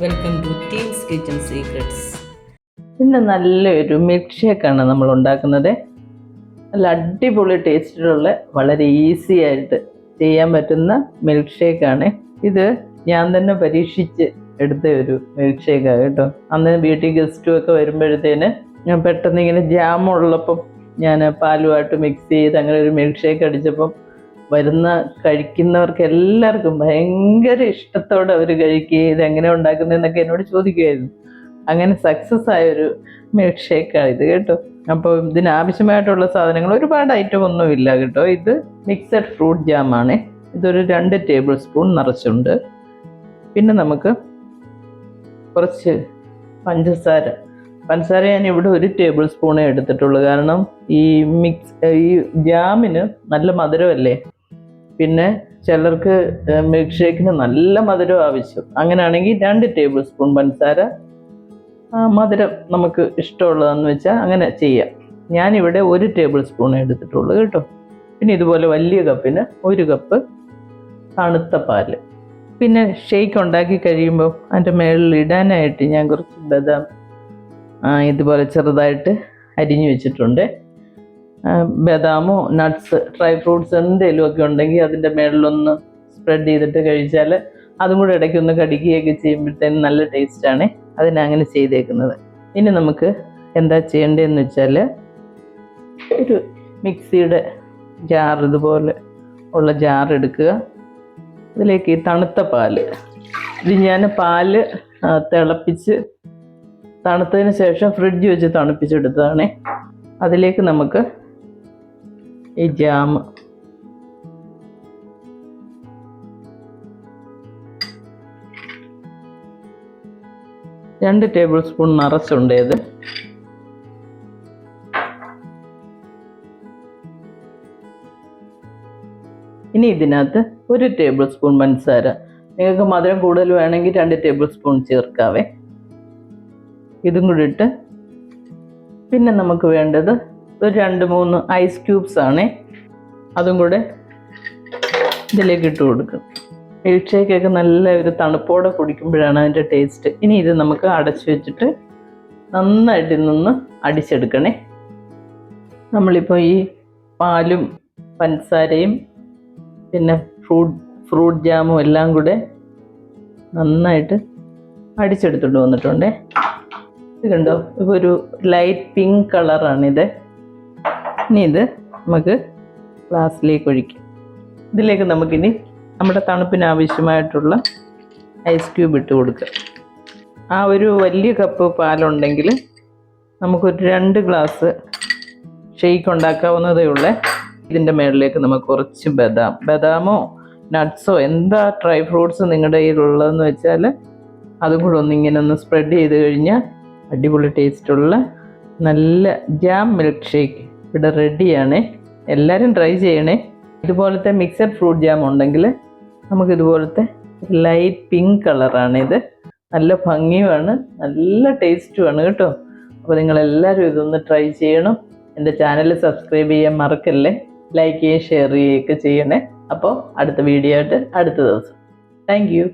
Welcome to teams kitchen secrets. ഇന്ന് നല്ലൊരു milk ഷേക്കാണ് നമ്മൾ ഉണ്ടാക്കുന്നത്. നല്ല അടിപൊളി ടേസ്റ്റിലുള്ള വളരെ ഈസി ആയിട്ട് ചെയ്യാൻ പറ്റുന്ന മിൽക്ക് ഷേക്കാണ് ഇത്. ഞാൻ തന്നെ പരീക്ഷിച്ച് എടുത്ത ഒരു മിൽക്ക് ഷേക്കാണ് കേട്ടോ. അന്ന് വീട്ടിൽ ഗസ്റ്റും ഒക്കെ വരുമ്പോഴത്തേന് ഞാൻ പെട്ടെന്ന് ഇങ്ങനെ ജാമുള്ളപ്പം ഞാൻ പാലുമായിട്ട് മിക്സ് ചെയ്ത് അങ്ങനെ ഒരു മിൽക്ക് ഷേക്ക് അടിച്ചപ്പം കഴിക്കുന്നവർക്ക് എല്ലാവർക്കും ഭയങ്കര ഇഷ്ടത്തോടെ അവർ കഴിക്കുകയും ഇതെങ്ങനെ ഉണ്ടാക്കുന്നതെന്നൊക്കെ എന്നോട് ചോദിക്കുമായിരുന്നു. അങ്ങനെ സക്സസ് ആയൊരു മിൽക്ക് ഷേക്കാണ് ഇത് കേട്ടോ. അപ്പോൾ ഇതിനാവശ്യമായിട്ടുള്ള സാധനങ്ങൾ ഒരുപാട് ഐറ്റം ഒന്നുമില്ല കേട്ടോ. ഇത് മിക്സഡ് ഫ്രൂട്ട് ജാമാണ്. ഇതൊരു 2 ടേബിൾ സ്പൂൺ നിറച്ചുണ്ട്. പിന്നെ നമുക്ക് കുറച്ച് പഞ്ചസാര ഞാൻ ഇവിടെ 1 ടേബിൾ സ്പൂണേ എടുത്തിട്ടുള്ളൂ. കാരണം ഈ ജാമിന് നല്ല മധുരമല്ലേ. പിന്നെ ചിലർക്ക് മിൽക്ക് ഷേക്കിന് നല്ല മധുരം ആവശ്യം. അങ്ങനെയാണെങ്കിൽ 2 ടേബിൾ സ്പൂൺ പഞ്ചസാര, മധുരം നമുക്ക് ഇഷ്ടമുള്ളതെന്ന് വെച്ചാൽ അങ്ങനെ ചെയ്യാം. ഞാനിവിടെ 1 ടേബിൾ സ്പൂൺ എടുത്തിട്ടുള്ളൂ കേട്ടോ. പിന്നെ ഇതുപോലെ വലിയ കപ്പിന് 1 കപ്പ് തണുത്ത പാല്. പിന്നെ ഷേക്ക് ഉണ്ടാക്കി കഴിയുമ്പോൾ അതിൻ്റെ മേളിൽ ഇടാനായിട്ട് ഞാൻ കുറച്ച് ബദാം ഇതുപോലെ ചെറുതായിട്ട് അരിഞ്ഞു വെച്ചിട്ടുണ്ട്. ബദാമോ നട്ട്സ് ഡ്രൈ ഫ്രൂട്ട്സ് എന്തെങ്കിലുമൊക്കെ ഉണ്ടെങ്കിൽ അതിൻ്റെ മേളിലൊന്ന് സ്പ്രെഡ് ചെയ്തിട്ട് കഴിച്ചാൽ അതും കൂടെ ഇടയ്ക്കൊന്ന് കടിക്കുകയൊക്കെ ചെയ്യുമ്പോഴത്തേനും നല്ല ടേസ്റ്റാണ്. അതിനങ്ങനെ ചെയ്തേക്കുന്നത്. ഇനി നമുക്ക് എന്താ ചെയ്യേണ്ടതെന്ന് വെച്ചാൽ ഒരു മിക്സിയുടെ ജാർ, ഇതുപോലെ ഉള്ള ജാർ എടുക്കുക. അതിലേക്ക് ഈ തണുത്ത പാല്, ഇത് ഞാൻ പാല് തിളപ്പിച്ച് തണുത്തതിന് ശേഷം ഫ്രിഡ്ജ് വെച്ച് തണുപ്പിച്ചെടുത്തതാണ്. അതിലേക്ക് നമുക്ക് ഈ ജാം രണ്ട് ടേബിൾ സ്പൂൺ നിറച്ചുണ്ട്. ഇത് ഇനി ഇതിനകത്ത് 1 ടേബിൾ സ്പൂൺ പഞ്ചസാര. നിങ്ങൾക്ക് മധുരം കൂടുതൽ വേണമെങ്കിൽ 2 ടേബിൾ സ്പൂൺ ചേർക്കാവേ. ഇതും കൂടി ഇട്ട് പിന്നെ നമുക്ക് വേണ്ടത് ഒരു 2-3 ഐസ് ക്യൂബ്സ് ആണ്. അതും കൂടെ ഇതിലേക്ക് ഇട്ട് കൊടുക്കും. മിൽക്ക് ഷേക്കൊക്കെ നല്ല ഒരു തണുപ്പോടെ കുടിക്കുമ്പോഴാണ് അതിൻ്റെ ടേസ്റ്റ്. ഇനി ഇത് നമുക്ക് അടച്ചു വെച്ചിട്ട് നന്നായിട്ട് നിന്ന് അടിച്ചെടുക്കണേ. നമ്മളിപ്പോൾ ഈ പാലും പഞ്ചസാരയും പിന്നെ ഫ്രൂട്ട് ജാമും എല്ലാം കൂടെ നന്നായിട്ട് അടിച്ചെടുത്തോണ്ട് വന്നിട്ടുണ്ടേ. ഇത് കണ്ടോ, ഇപ്പോൾ ഒരു ലൈറ്റ് പിങ്ക് കളറാണിത്. ഇനി ഇത് നമുക്ക് ഗ്ലാസ്സിലേക്ക് ഒഴിക്കാം. ഇതിലേക്ക് നമുക്കിനി നമ്മുടെ തണുപ്പിന് ആവശ്യമായിട്ടുള്ള ഐസ് ക്യൂബ് ഇട്ട് കൊടുക്കുക. ആ ഒരു വലിയ കപ്പ് പാലുണ്ടെങ്കിൽ നമുക്കൊരു 2 ഗ്ലാസ് ഷേക്ക് ഉണ്ടാക്കാവുന്നതേ ഉള്ളേ. ഇതിൻ്റെ മുകളിലേക്ക് നമുക്ക് കുറച്ച് ബദാമോ നട്ട്സോ എന്താ ഡ്രൈ ഫ്രൂട്ട്സ് നിങ്ങളുടെ കയ്യിലുള്ളതെന്ന് വെച്ചാൽ അതും കൂടെ ഇങ്ങനെ ഒന്ന് സ്പ്രെഡ് ചെയ്ത് കഴിഞ്ഞാൽ അടിപൊളി ടേസ്റ്റുള്ള നല്ല ജാം മിൽക്ക് ഷേക്ക് ഇവിടെ റെഡിയാണ്. എല്ലാവരും ട്രൈ ചെയ്യണേ. ഇതുപോലത്തെ മിക്സഡ് ഫ്രൂട്ട് ജാം ഉണ്ടെങ്കിൽ നമുക്കിതുപോലത്തെ ലൈറ്റ് പിങ്ക് കളറാണിത്. നല്ല ഭംഗിയുമാണ്, നല്ല ടേസ്റ്റുമാണ് കേട്ടോ. അപ്പോൾ നിങ്ങളെല്ലാവരും ഇതൊന്ന് ട്രൈ ചെയ്യണം. എൻ്റെ ചാനൽ സബ്സ്ക്രൈബ് ചെയ്യാൻ മറക്കല്ലേ. ലൈക്ക് ചെയ്യുകയും ഷെയർ ചെയ്യുകയൊക്കെ ചെയ്യണേ. അപ്പോൾ അടുത്ത വീഡിയോ ആയിട്ട് അടുത്ത ദിവസം. Thank you.